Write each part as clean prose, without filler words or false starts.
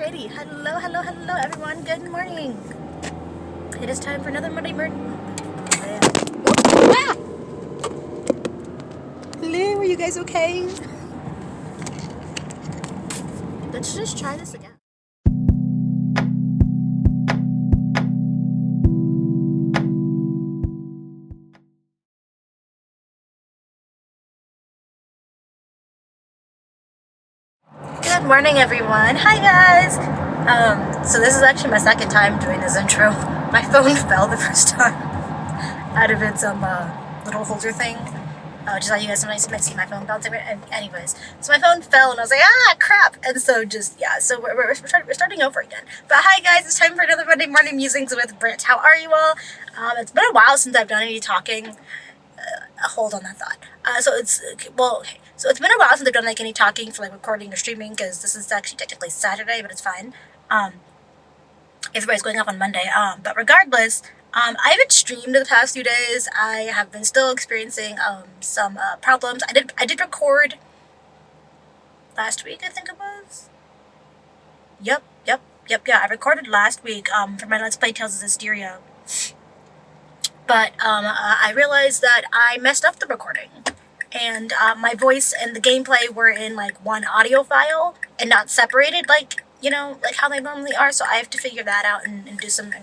Alrighty, hello everyone, good morning. It is time for another Monday morning. Ah! Hello, are you guys okay? Let's just try this again. Good morning everyone. Hi guys. So this is actually my second time doing this intro. My phone fell the first time out of its little holder thing. Just how you guys sometimes might see my phone bouncing. Anyways, so my phone fell and I was like, ah, crap. And so so we're starting over again. But hi guys, it's time for another Monday morning musings with Britt. How are you all? It's been a while since I've done any talking. Hold on that thought. So it's been a while since I've done like any talking for like recording or streaming, because this is actually technically Saturday, but it's fine. Everybody's going off on Monday. But regardless, I haven't streamed the past few days. I have been still experiencing some problems. I did record last week, I think it was. Yep. I recorded last week for my Let's Play Tales of Hysteria. But I realized that I messed up the recording, and my voice and the gameplay were in like one audio file and not separated like how they normally are. So I have to figure that out and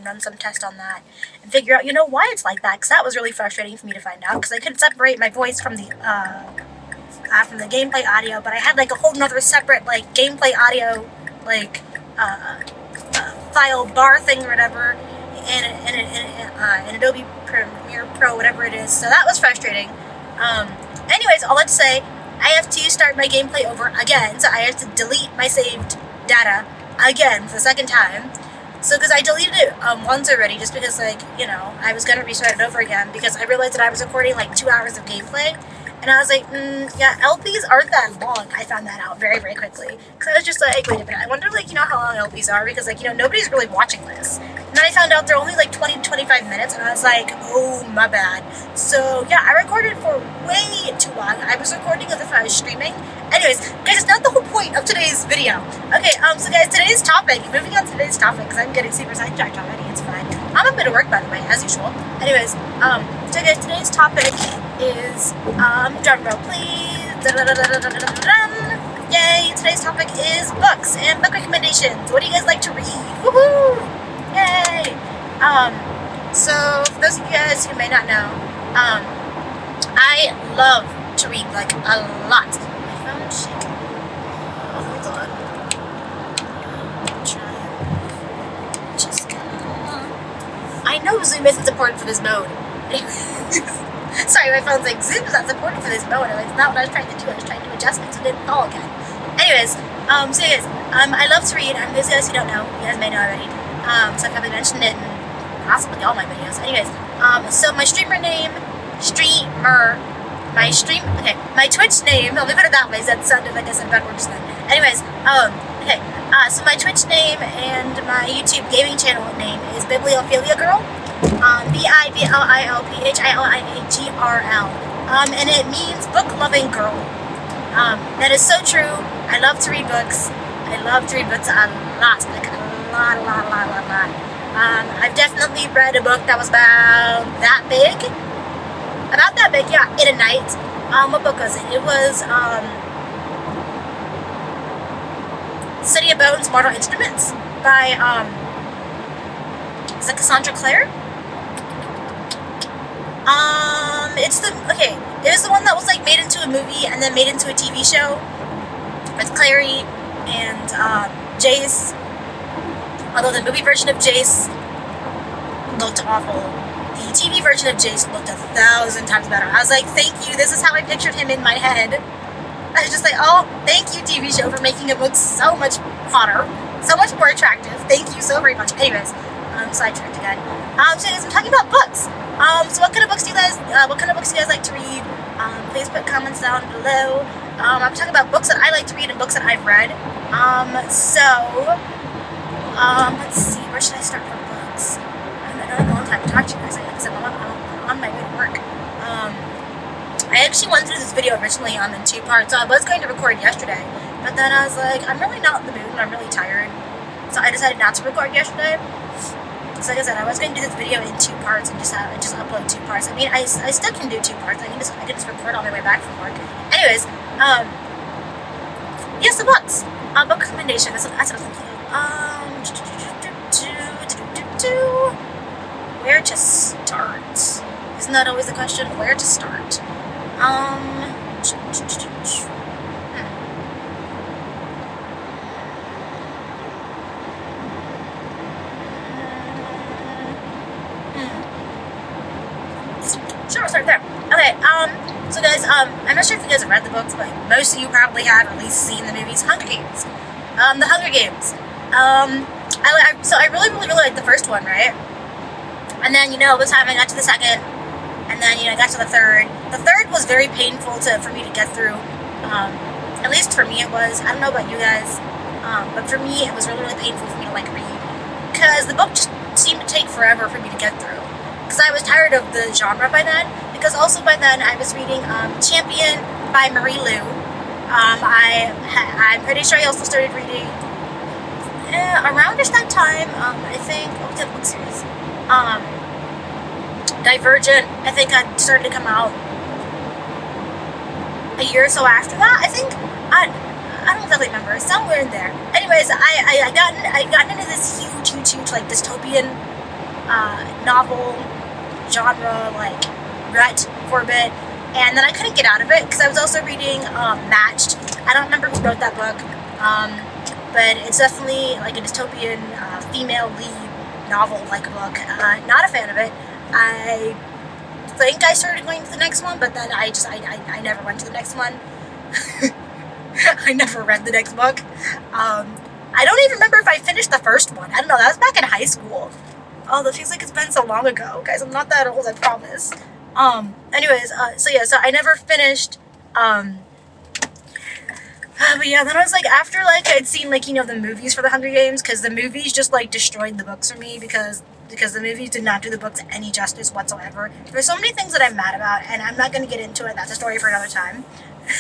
run some tests on that and figure out why it's like that, because that was really frustrating for me to find out, because I couldn't separate my voice from the gameplay audio, but I had like a whole nother separate like gameplay audio like file bar thing or whatever in Adobe Premiere Pro, whatever it is. So that was frustrating. Anyways, all that to say, I have to start my gameplay over again. So I have to delete my saved data again for the second time. So because I deleted it once already, just because I was gonna restart it over again, because I realized that I was recording like 2 hours of gameplay. And I was like, yeah, LPs aren't that long. I found that out very, very quickly. Because I was just like, wait a minute, I wonder, how long LPs are? Because, nobody's really watching this. And then I found out they're only, 20 to 25 minutes. And I was like, oh, my bad. So, yeah, I recorded for way too long. I was recording as if I was streaming. Anyways, guys, it's not the whole point of today's video. Okay, so, guys, today's topic, moving on to today's topic, because I'm getting super sidetracked already. It's fine. I'm a bit of work, by the way, as usual. Anyways, so, guys, today's topic is, drum roll please, yay, today's topic is books and book recommendations. What do you guys like to read? Woohoo! Yay! So, for those of you guys who may not know, I love to read, like, a lot. My phone's shaking. Oh, hold on. I'm trying. Just gonna... I know Zoom isn't supported for this mode. Sorry, my phone's like, Zoom is not supported for this mode. It's not what I was trying to do. I was trying to adjust it so it didn't fall again. Anyways, so you guys, I love to read. Those guys who don't know, you guys may know already. So I've probably mentioned it in possibly all my videos. Anyways, so my streamer name, my Twitch name, let me put it that way, that sounded like I said bad words then. Anyways, okay, so my Twitch name and my YouTube gaming channel name is Bibliophilia Girl. BIBLILPHILIAGRL. And it means book-loving girl. That is so true. I love to read books. I love to read books a lot. Like a lot. I've definitely read a book that was about that big. About that big, yeah, in a night. What book was it? It was, City of Bones, Mortal Instruments by, is it Cassandra Clare? It was the one that was like made into a movie and then made into a TV show with Clary and Jace. Although the movie version of Jace looked awful, the TV version of Jace looked 1,000 times better. I was like, thank you, this is how I pictured him in my head. I was just like, oh, thank you, TV show, for making him look so much hotter, so much more attractive. Thank you so very much. Anyways, sidetracked again. So guys, I'm talking about books. So what kind of books do you guys like to read? Please put comments down below. I'm talking about books that I like to read and books that I've read. Let's see, where should I start for books? I don't have a long time to talk to you guys, because I'm on my way to work. I actually went through this video originally in 2 parts, so I was going to record yesterday, but then I was like, I'm really not in the mood and I'm really tired. so I decided not to record yesterday. So like I said, I was going to do this video in 2 parts and just upload 2 parts. I mean, I still can do 2 parts. I can just record on my way back from work. Anyways, yes, the books. Book recommendation. That's what I'm thinking of. Where to start? Isn't that always the question? Where to start? Sure, we'll start there. Okay, so guys, I'm not sure if you guys have read the books, but most of you probably have at least seen the movies Hunger Games. The Hunger Games. So I really liked the first one, right? And then, over time I got to the second, and then, I got to the third. The third was very painful for me to get through. At least for me it was. I don't know about you guys, but for me it was really painful for me to, read. Because the book just seemed to take forever for me to get through. Because I was tired of the genre by then. Because also by then I was reading Champion by Marie Lu. I'm pretty sure I also started reading around just that time. I think, what was that book series? Divergent, I think, had started to come out a year or so after that. I think I don't exactly remember. Somewhere in there. Anyways, I got into this huge dystopian novel genre rut for a bit, and then I couldn't get out of it because I was also reading Matched. I don't remember who wrote that book, but it's definitely a dystopian female lead novel book. Not a fan of it. I think I started going to the next one, but then I never went to the next one. I never read the next book. I don't even remember if I finished the first one. I don't know. That was back in high school. Oh, that feels like it's been so long ago, guys. I'm not that old, I promise. Anyways, so I never finished. But yeah, then I was after I'd seen the movies for the Hunger Games, because the movies just destroyed the books for me, because the movies did not do the books any justice whatsoever. There's so many things that I'm mad about, and I'm not going to get into it. That's a story for another time.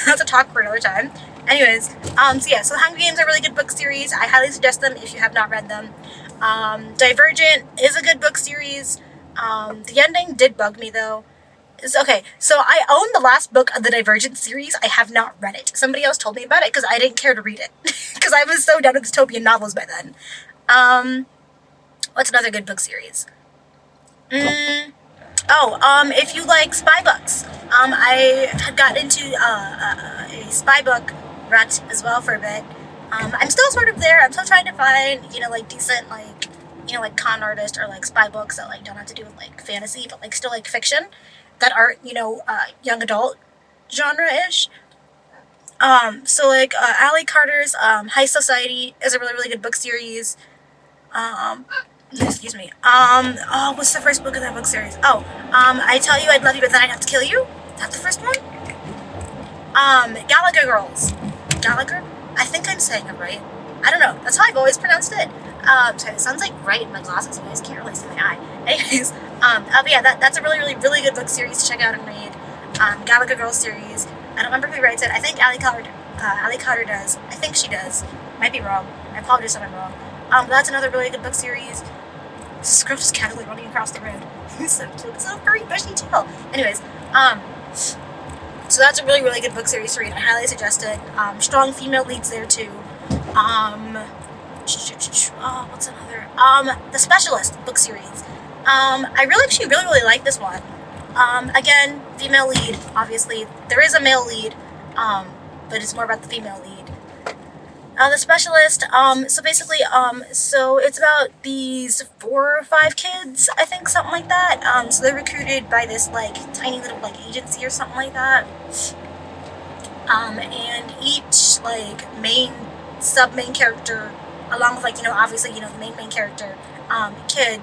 That's a talk for another time. Anyways, so Hunger Games are a really good book series. I highly suggest them if you have not read them. Divergent is a good book series. The ending did bug me though. Okay, so I own the last book of the Divergent series. I have not read it. Somebody else told me about it because I didn't care to read it. Because I was so done with dystopian novels by then. What's another good book series? If you like spy books. I had gotten into a spy book rut as well for a bit. I'm still sort of there. I'm still trying to find, decent, con artist or spy books that don't have to do with fantasy, but still fiction that aren't, young adult genre-ish. Ali Carter's High Society is a really good book series. Excuse me. What's the first book of that book series? I Tell You I'd Love You, But Then I'd Have to Kill You. Is that the first one? Gallagher Girls. Gallagher? I think I'm saying it right. I don't know. That's how I've always pronounced it. Sorry, it sounds right in my glasses. You guys can't really see my eye. Anyways, but yeah, that's a really good book series to check out and read. Gallagher Girls series. I don't remember who writes it. I think Ali Carter does. I think she does. Might be wrong. I apologize if I'm wrong. But that's another really good book series. Squirrel just casually running across the road. So cute. It's a furry, bushy tail. Anyways, so that's a really good book series to read. I highly suggest it. Strong female leads there too. What's another? The Specialist book series. I really like this one. Again, female lead, obviously. There is a male lead, but it's more about the female lead. The Specialist, so it's about these 4 or 5 kids, I think, something like that. So they're recruited by this, tiny little, agency or something like that. And each, sub-main character, along with, obviously, the main character, kid,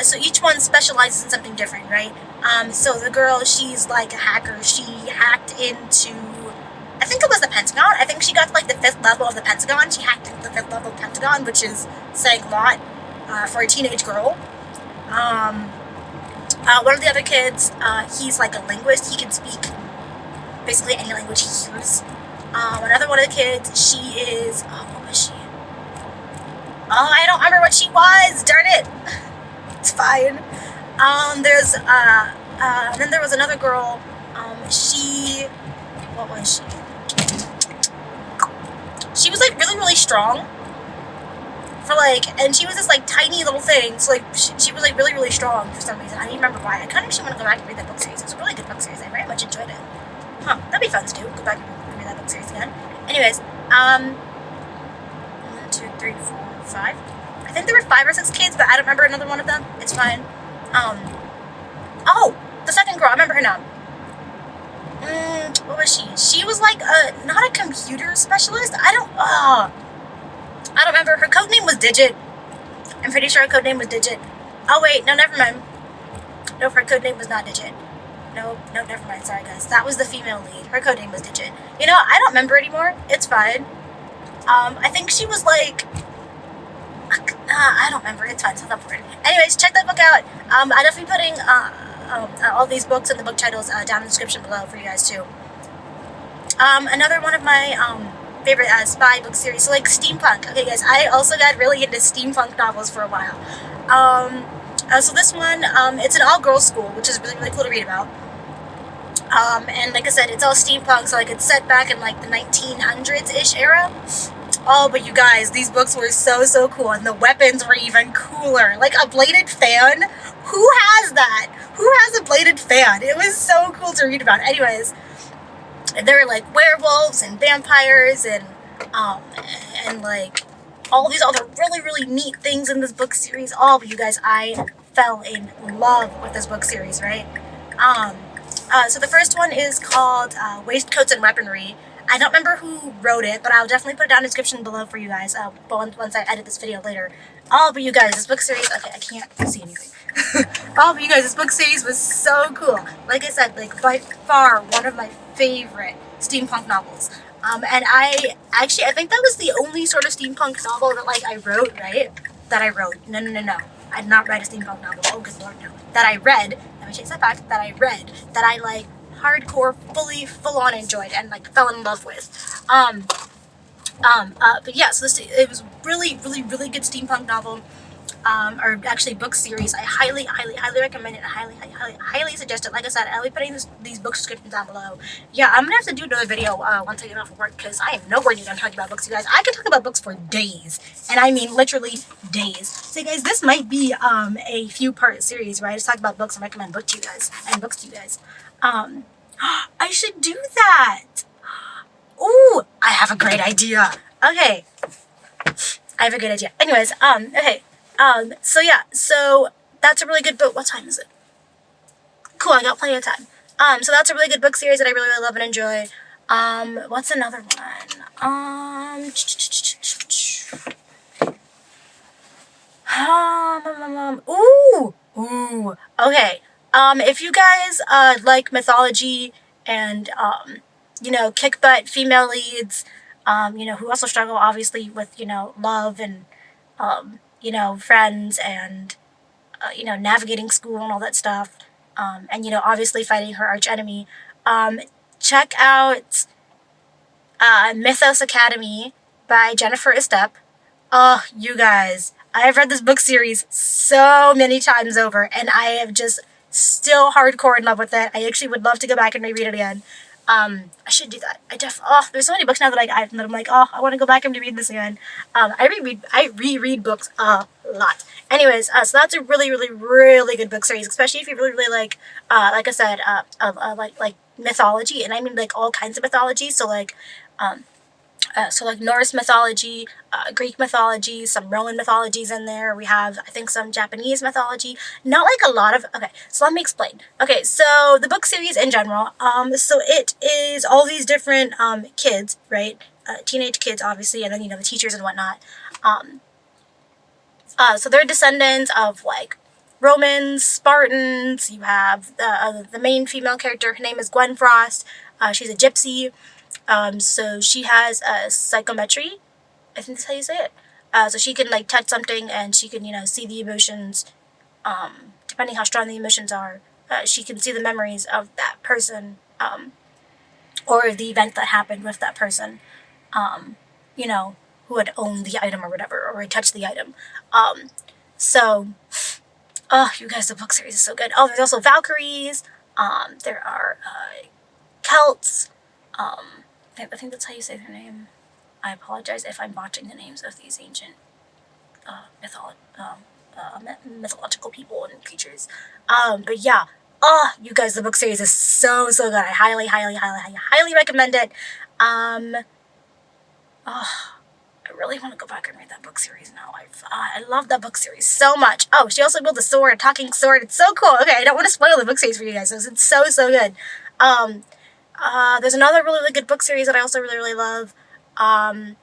so each one specializes in something different, right? So the girl, she's, a hacker. She hacked into, I think it was the Pentagon. I think she got to, the 5th level of the Pentagon. She hacked into the 5th level of the Pentagon, which is saying a lot for a teenage girl. One of the other kids, he's, a linguist. He can speak basically any language he hears. Another one of the kids, she is, what was she? Oh, I don't remember what she was. Darn it. It's fine. Then there was another girl. What was she? She was like really, really strong. And she was this like tiny little thing. So like she was like really, really strong for some reason. I don't even remember why. I kind of actually want to go back and read that book series. It was a really good book series. I very much enjoyed it. Huh? That'd be fun to do. Go back and read that book series again. Anyways, 1, 2, 3, 4, 5. I think there were 5 or 6 kids, but I don't remember another one of them. It's fine. Oh, the second girl. I remember her now. What was she? She was like not a computer specialist. I don't remember. Her code name was Digit. I'm pretty sure her code name was Digit. Oh wait, no, never mind. No, her code name was not Digit. No, never mind. Sorry guys. That was the female lead. Her code name was Digit. You know, I don't remember anymore. It's fine. I think she was like, I don't remember. It's fine. It's not important. Anyways, check that book out. I'm definitely putting all these books and the book titles down in the description below for you guys too. Another one of my favorite spy book series, so like steampunk. Okay guys, I also got really into steampunk novels for a while. So this one, it's an all-girls school, which is really, really cool to read about. And like I said, it's all steampunk, so like it's set back in like the 1900s-ish era. Oh, but you guys, these books were so cool, and the weapons were even cooler. Like a bladed fan? Who has that? Who has a bladed fan? It was so cool to read about. Anyways, there were like werewolves and vampires and like all these other really, really neat things in this book series. Oh, but you guys, I fell in love with this book series, right? So the first one is called Waistcoats and Weaponry. I don't remember who wrote it, but I'll definitely put it down in the description below for you guys once I edit this video later. Oh, but you guys, this book series, okay, I can't see anything. Oh, but you guys, this book series was so cool. Like I said, like by far one of my favorite steampunk novels. And I think that was the only sort of steampunk novel that like I wrote, right? That I wrote. No. I did not write a steampunk novel. Oh, good lord, no. That I read. Let me take that back. That I read. That I like hardcore, full-on enjoyed and like fell in love with. But yeah, so it was really good steampunk novel. Or actually book series. I highly recommend it. Highly suggest it. Like I said, I'll be putting these book descriptions down below. Yeah, I'm gonna have to do another video once I get off of work, because I am nowhere near done talking about books, you guys. I can talk about books for days, and I mean literally days. So guys, this might be a few-part series where I just talk about books and recommend books to you guys. I should do that. Ooh, I have a great idea. Okay, I have a good idea. Anyways, okay. So yeah, so that's a really good book. What time is it? Cool, I got plenty of time. So that's a really good book series that I really love and enjoy. What's another one? Ooh, okay. If you guys, like mythology and, you know, kick butt female leads, you know, who also struggle obviously with, you know, love and, you know, friends and, you know, navigating school and all that stuff. And, you know, obviously fighting her arch enemy. Check out Mythos Academy by Jennifer Estep. Oh, you guys, I have read this book series so many times over, and I am just still hardcore in love with it. I actually would love to go back and reread it again. I should do that. There's so many books now that I'm like, oh, I want to go back and reread this again. I reread books a lot. Anyways, so that's a really good book series, especially if you really like I said, like mythology, and I mean like all kinds of mythology. So like Norse mythology, Greek mythology, some Roman mythologies in there. We have, I think, some Japanese mythology. Not like a lot of, okay, so let me explain. Okay, so the book series in general, so it is all these different, kids, right? Teenage kids, obviously, and then, you know, the teachers and whatnot. So they're descendants of, like, Romans, Spartans. You have the main female character. Her name is Gwen Frost. She's a gypsy. So she has a psychometry, I think that's how you say it. So she can like touch something and she can, you know, see the emotions, depending how strong the emotions are. She can see the memories of that person, or the event that happened with that person, you know, who had owned the item or whatever, or had touched the item. So, oh, you guys, the book series is so good. Oh, there's also Valkyries. There are Celts. I think that's how you say their name. I apologize if I'm botching the names of these ancient mythological people and creatures. But yeah, you guys, the book series is so good. I highly recommend it. I really want to go back and read that book series now. I love that book series so much. Oh, she also built a sword, a talking sword. It's so cool. Okay, I don't want to spoil the book series for you guys. It's so good. There's another really good book series that I also really love. The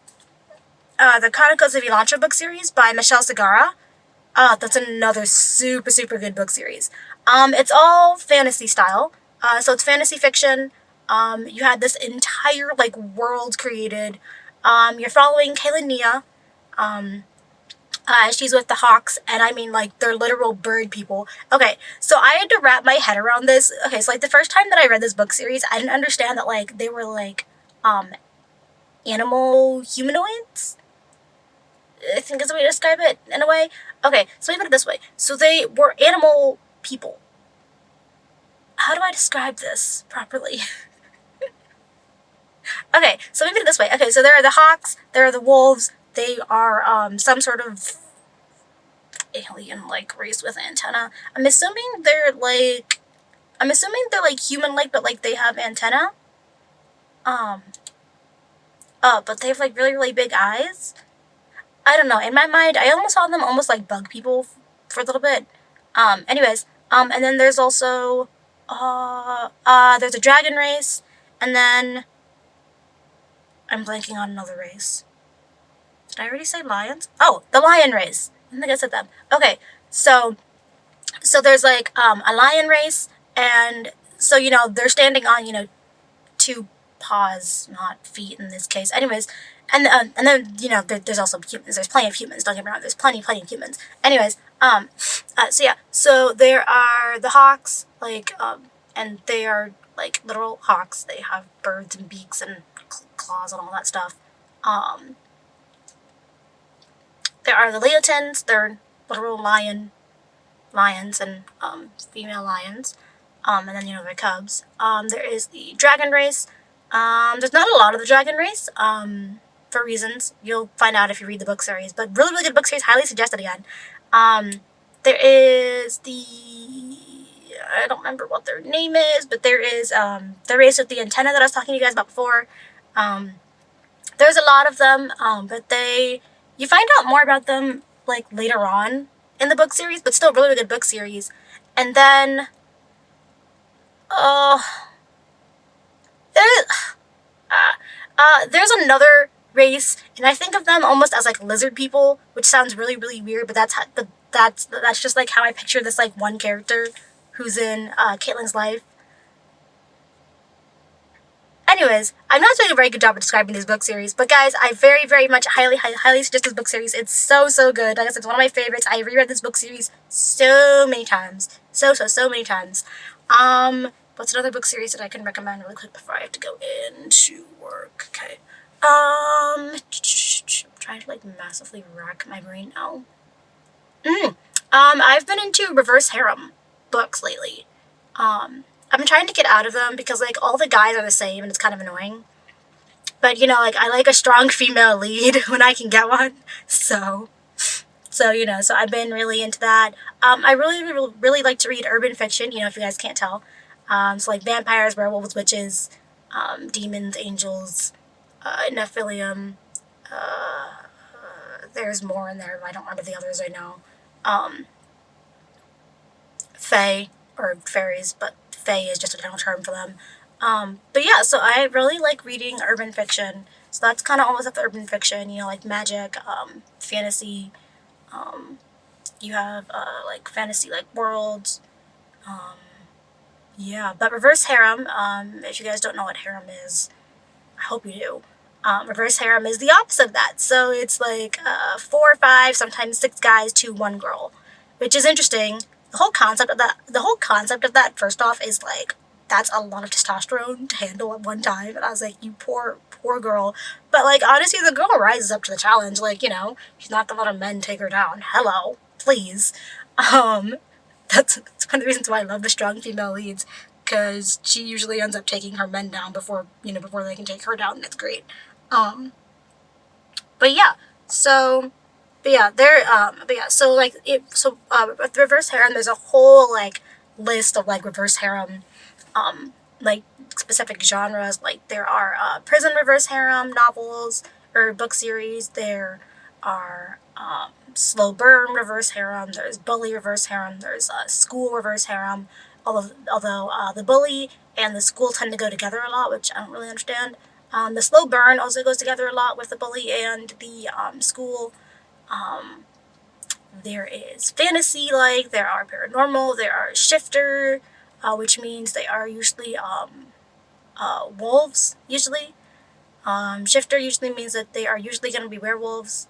Chronicles of Elantra book series by Michelle Segara. That's another super good book series. It's all fantasy style. So it's fantasy fiction. You had this entire world created. You're following Kaylin Nia. She's with the Hawks, and I mean, they're literal bird people. Okay, so I had to wrap my head around this. Okay, so the first time that I read this book series, I didn't understand that they were animal humanoids, I think is the way to describe it, in a way. Okay, so let me put it this way. So they were animal people. How do I describe this properly? Okay, so let me put it this way. Okay, so there are the hawks, there are the wolves, they are some sort of alien race with antenna. I'm assuming they're human-like, but they have antenna. But they have really big eyes. I don't know. In my mind, I almost saw them almost like bug people for a little bit. Anyways, and then there's also there's a dragon race, and then I'm blanking on another race. Did I already say lions? Oh, the lion race. I think I said them. Okay, so there's a lion race, and so they're standing on two paws, not feet in this case. Anyways, and then there's also humans. There's plenty of humans. Don't get me wrong. There's plenty of humans. Anyways, so yeah, so there are the hawks, and they are literal hawks. They have birds and beaks and claws and all that stuff. There are the leotins. They're literal lions and female lions. And then they're cubs. There is the dragon race. There's not a lot of the dragon race. For reasons you'll find out if you read the book series, but really good book series, highly suggested again. There is I don't remember what their name is, but there is the race with the antenna that I was talking to you guys about before. There's a lot of them, but you find out more about them later on in the book series, but still really good book series. And then there's another race, and I think of them almost as lizard people, which sounds really weird, but that's just how I picture this one character who's in Caitlin's life. Anyways, I'm not doing a very good job of describing this book series, but guys, I very much highly suggest this book series. It's so good. Like I said, it's one of my favorites. I reread this book series so many times. So many times. What's another book series that I can recommend really quick before I have to go into work? Okay. I'm trying to massively rack my brain now. I've been into reverse harem books lately. I've been trying to get out of them because all the guys are the same and it's kind of annoying. But I like a strong female lead when I can get one. So I've been really into that. I really like to read urban fiction, if you guys can't tell. So vampires, werewolves, witches, demons, angels, Nephilim. There's more in there, but I don't remember the others right now. Fae, or fairies, but Fae is just a general term for them. But yeah, so I really like reading urban fiction. So that's kind of almost like the urban fiction, magic, fantasy. You have fantasy worlds. Yeah, but reverse harem, if you guys don't know what harem is, I hope you do. Reverse harem is the opposite of that. So it's 4 or 5, sometimes 6 guys to 1 girl, which is interesting. The whole concept of that, first off, is that's a lot of testosterone to handle at one time. And I was like, you poor girl. But like, honestly, the girl rises up to the challenge. Like, she's not gonna let a men take her down. Hello, please. Um, that's one of the reasons why I love the strong female leads, because she usually ends up taking her men down before they can take her down. And that's great. But yeah, so, but yeah, so like with reverse harem, there's a whole like list of like reverse harem, like specific genres. Like there are prison reverse harem novels or book series. There are slow burn reverse harem. There's bully reverse harem. There's school reverse harem. Although the bully and the school tend to go together a lot, which I don't really understand. The slow burn also goes together a lot with the bully and the school. There is fantasy, like there are paranormal, there are shifter, which means they are usually wolves. Usually, shifter usually means that they are usually going to be werewolves.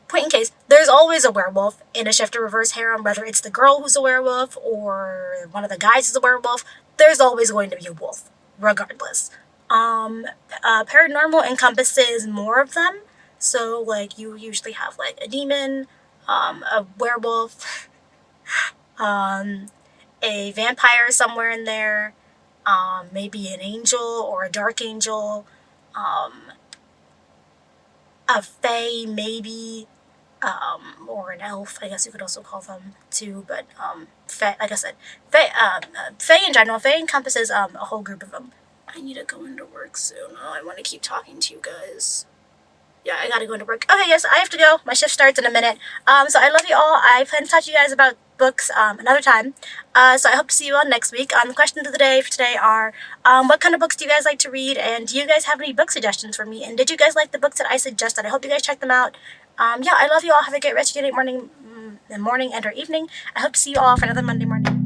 Point in case, there's always a werewolf in a shifter reverse harem, whether it's the girl who's a werewolf or one of the guys is a werewolf. There's always going to be a wolf, regardless. Paranormal encompasses more of them. So, like, you usually have, like, a demon, a werewolf, a vampire somewhere in there, maybe an angel or a dark angel, a fae, maybe, or an elf, I guess you could also call them too, but, fae, like I said, fae in general, fae encompasses, a whole group of them. I need to go into work soon. Oh, I want to keep talking to you guys. Yeah, I gotta go into work. Okay, yes, I have to go. My shift starts in a minute. So I love you all. I plan to talk to you guys about books another time. So I hope to see you all next week. The questions of the day for today are, what kind of books do you guys like to read? And do you guys have any book suggestions for me? And did you guys like the books that I suggested? I hope you guys check them out. Yeah, I love you all. Have a great rest of your day, morning and or evening. I hope to see you all for another Monday morning.